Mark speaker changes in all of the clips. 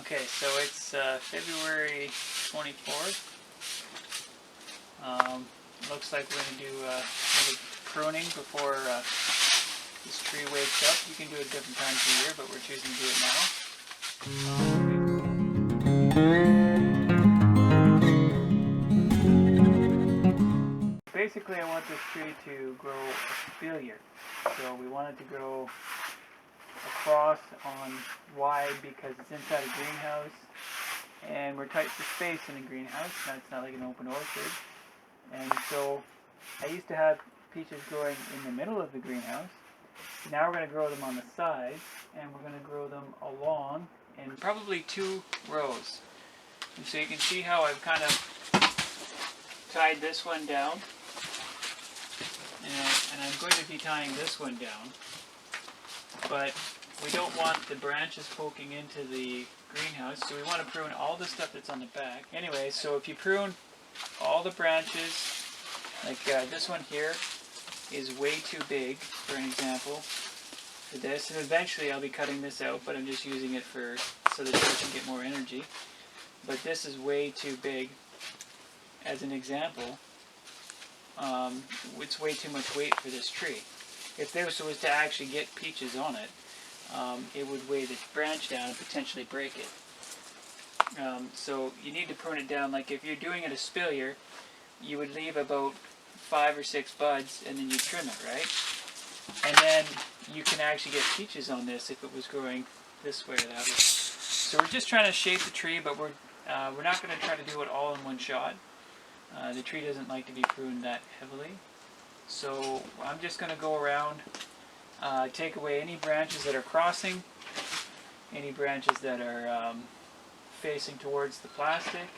Speaker 1: Okay, so it's February 24th. Looks like we're going to do a little pruning before this tree wakes up. You can do it different times of the year, but we're choosing to do it now. Basically, I want this tree to grow espalier. So we want it to grow across on wide because it's inside a greenhouse, and we're tight for space in a greenhouse. Now it's not like an open orchard. And so I used to have peaches growing in the middle of the greenhouse. Now we're going to grow them on the sides, and we're going to grow them along in probably 2 rows. And so you can see how I've kind of tied this one down. And I'm going to be tying this one down. But we don't want the branches poking into the greenhouse, so we want to prune all the stuff that's on the back. Anyway, so if you prune all the branches, like this one here is way too big, for an example, for this, and eventually I'll be cutting this out, but I'm just using it for so that it can get more energy. But this is way too big, as an example. It's way too much weight for this tree. If this was to actually get peaches on it, it would weigh the branch down and potentially break it. So you need to prune it down. Like if you're doing an espalier, you would leave about 5 or 6 buds and then you trim it, right? And then you can actually get peaches on this if it was growing this way or that way. So we're just trying to shape the tree, but we're not going to try to do it all in one shot. The tree doesn't like to be pruned that heavily. So I'm just going to go around, take away any branches that are crossing, any branches that are facing towards the plastic,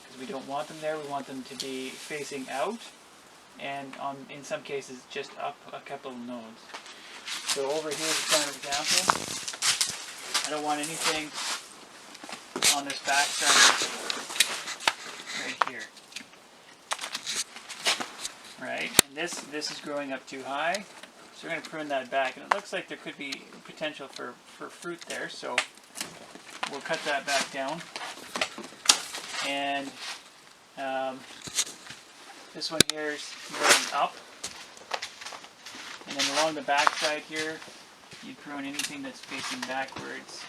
Speaker 1: because we don't want them there. We want them to be facing out, and in some cases just up a couple of nodes. So over here is a prime example. I don't want anything on this back side right here. Right, and this is growing up too high, so we're going to prune that back, and it looks like there could be potential for fruit there, so we'll cut that back down. And this one here is growing up, and then along the back side here you prune anything that's facing backwards,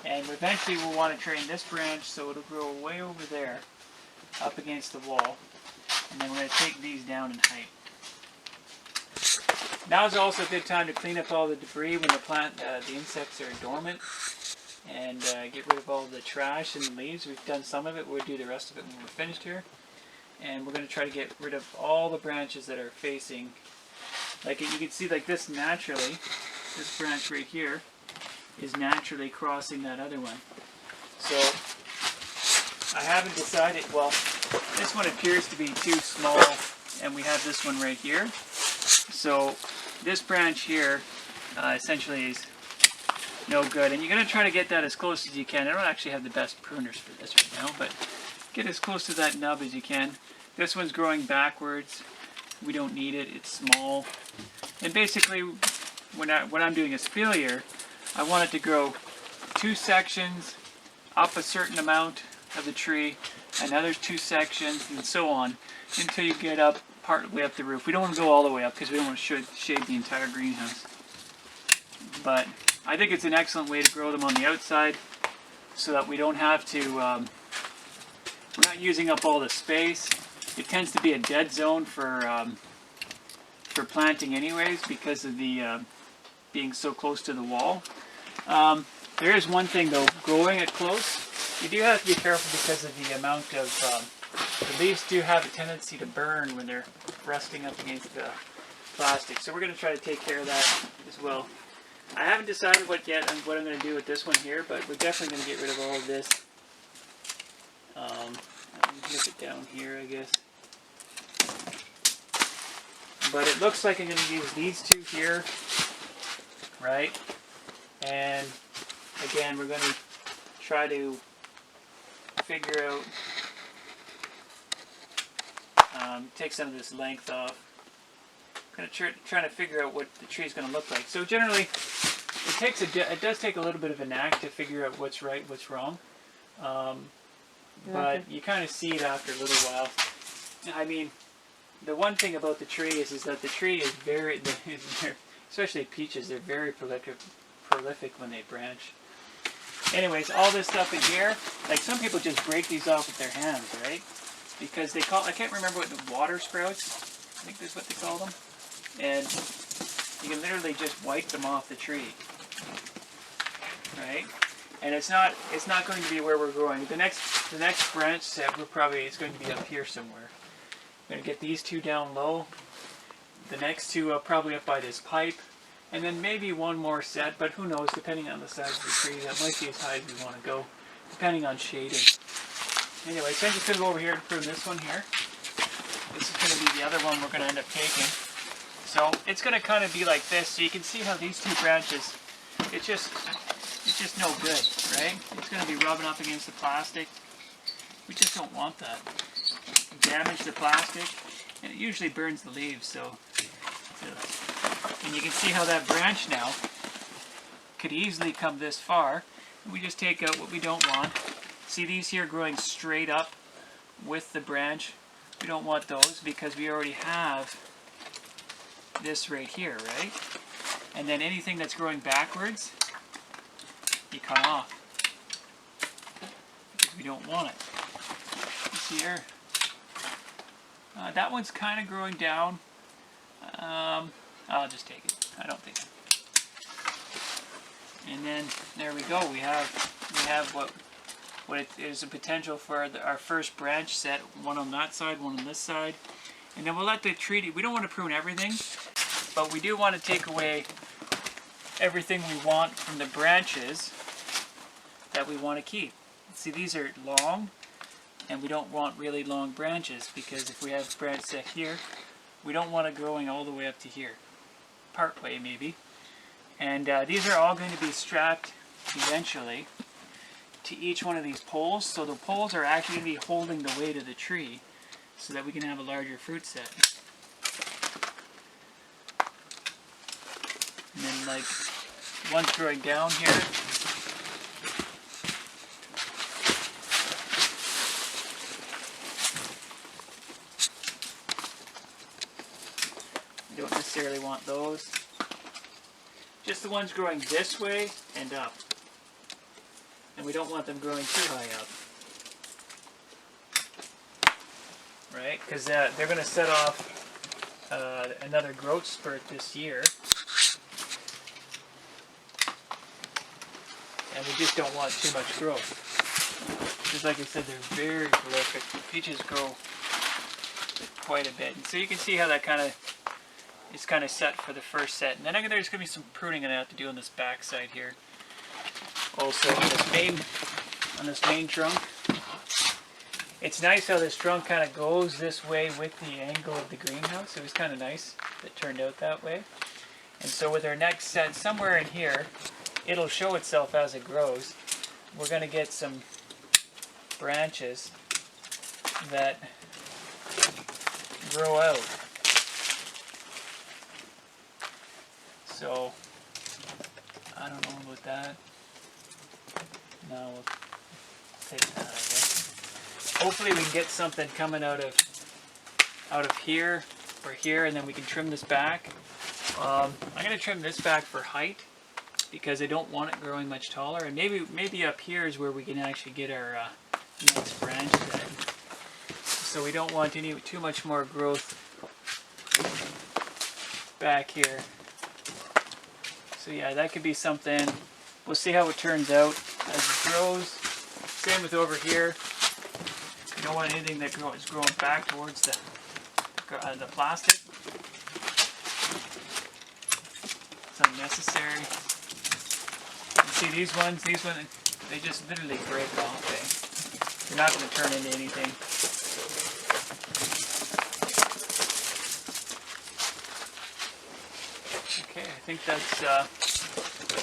Speaker 1: and eventually we'll want to train this branch so it'll grow way over there up against the wall. And then we're going to take these down in height. Now is also a good time to clean up all the debris when the insects are dormant, and get rid of all the trash and the leaves. We've done some of it. We'll do the rest of it when we're finished here. And we're going to try to get rid of all the branches that are facing. Like you can see, like this naturally, this branch right here is naturally crossing that other one. So I haven't decided, well, this one appears to be too small, and we have this one right here. So this branch here essentially is no good, and you're going to try to get that as close as you can. I don't actually have the best pruners for this right now, but get as close to that nub as you can. This one's growing backwards. We don't need it. It's small. And basically, when I'm doing a espalier, I want it to grow 2 sections up a certain amount of the tree, another 2 sections, and so on, until you get up part way up the roof. We don't want to go all the way up because we don't want to shade the entire greenhouse. But I think it's an excellent way to grow them on the outside, so that we don't have to, we're not using up all the space. It tends to be a dead zone for planting anyways, because of the being so close to the wall. There is one thing though, growing it close, you do have to be careful because of the amount of, the leaves do have a tendency to burn when they're resting up against the plastic. So we're going to try to take care of that as well. I haven't decided what I'm going to do with this one here, but we're definitely going to get rid of all of this. I'll nip it down here, I guess. But it looks like I'm going to use these 2 here, right? And again, we're going to try to figure out, take some of this length off. I'm going to try to figure out what the tree is going to look like. So generally, it does take a little bit of a knack to figure out what's right, what's wrong. But you kind of see it after a little while. I mean, the one thing about the tree is that the tree is very, especially peaches, they're very prolific when they branch. Anyways, all this stuff in here, like some people just break these off with their hands, right? Because they call, I can't remember what the water sprouts, I think that's what they call them. And you can literally just wipe them off the tree, right? And it's not going to be where we're growing. The next branch set is going to be up here somewhere. I'm going to get these two down low. The next two are probably up by this pipe. And then maybe one more set, but who knows, depending on the size of the tree. That might be as high as we want to go, depending on shading. Anyway, so I'm just going to go over here and prune this one here. This is going to be the other one we're going to end up taking. So it's going to kind of be like this. So you can see how these two branches, it's just no good, right? It's going to be rubbing up against the plastic. We just don't want that. Damage the plastic, and it usually burns the leaves. So, and you can see how that branch now could easily come this far. We just take out what we don't want. See these here growing straight up with the branch? We don't want those because we already have this right here, right? And then anything that's growing backwards, you cut off because we don't want it. You see here? That one's kind of growing down. I'll just take it. I don't think. And then there we go. We have what it is a potential for our first branch set. One on that side, one on this side, and then we'll let the tree. We don't want to prune everything, but we do want to take away everything we want from the branches that we want to keep. See, these are long, and we don't want really long branches because if we have a branch set here, we don't want it growing all the way up to here, part way maybe. And these are all going to be strapped eventually to each one of these poles. So the poles are actually going to be holding the weight of the tree so that we can have a larger fruit set. And then like one's growing down here. We don't necessarily want those. Just the ones growing this way and up. And we don't want them growing too high up. Right? Because they're going to set off another growth spurt this year. And we just don't want too much growth. Because like I said, they're very prolific. Peaches grow quite a bit. And so you can see how that kind of is kind of set for the first set. And then there's going to be some pruning I have to do on this back side here. Also on this main trunk. It's nice how this trunk kind of goes this way with the angle of the greenhouse. It was kind of nice that it turned out that way. And so with our next set, somewhere in here, it'll show itself as it grows. We're going to get some branches that grow out. So, I don't know about that. No, we'll take that, I guess. Hopefully we can get something coming out of here or here, and then we can trim this back. I'm going to trim this back for height because I don't want it growing much taller. And maybe up here is where we can actually get our next branch set. So we don't want too much more growth back here. So yeah, that could be something. We'll see how it turns out as it grows. Same with over here. You don't want anything that is growing back towards the plastic. It's unnecessary. You see these ones, they just literally break off. They're not going to turn into anything. Okay, I think that's, I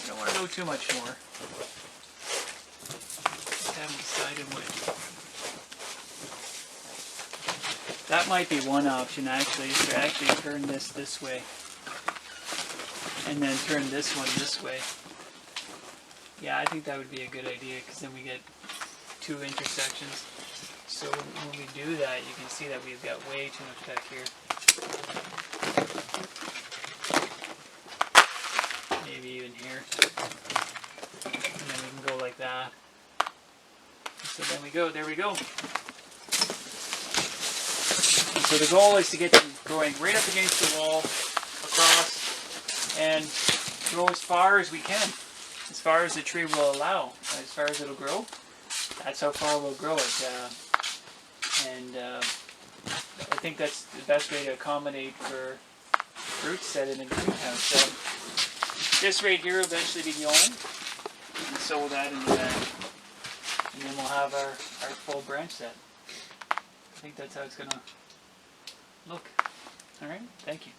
Speaker 1: don't want to go too much more. Just haven't decided what. That might be one option actually, is to actually turn this way. And then turn this one this way. Yeah, I think that would be a good idea because then we get 2 intersections. So when we do that, you can see that we've got way too much back here. Maybe even here. And then we can go like that. So then there we go. And so the goal is to get them growing right up against the wall, across, and grow as far as we can. As far as the tree will allow, as far as it'll grow, that's how far we'll grow it. I think that's the best way to accommodate for fruit set in a greenhouse. So this right here will eventually be going, and so will that in the back. And then we'll have our full branch set. I think that's how it's going to look. Alright, thank you.